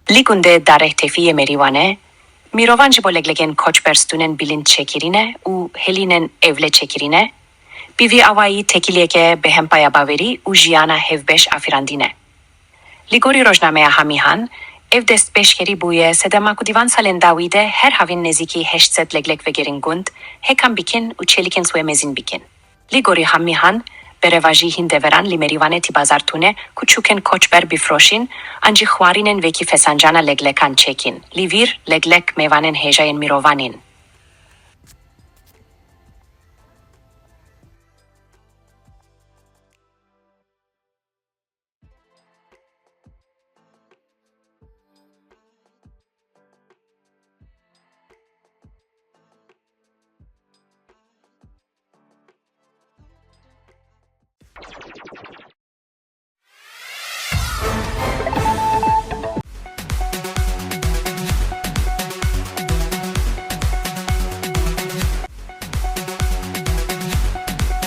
Gundê Darreh Tefî Merîwanê, mirovan ji bo legleqên koçber stûnên bilind çêkirine û helînên evle çêkirine, bi vî awayî tekiliyeke bihempaya bawerî û jiyana hevbeş afirandîne. Li gorî rojnameya Hamihan, ev destpêşkerî bûye sedema ku dîvan salên dawî de her havîn nêzîkî 800 legleq vegerên gund, hêkan bikin û çêlikên swê mezin bikin. Li gorî Hamihan, bereva jî hin deveran li Merîwanê tî bazar tune ku çûkên koçber bifroşîn, an jî xwarînên vekî fesancana legleqan çêkin. Li vîr legleq mêvanên hêjayên mirovanîn.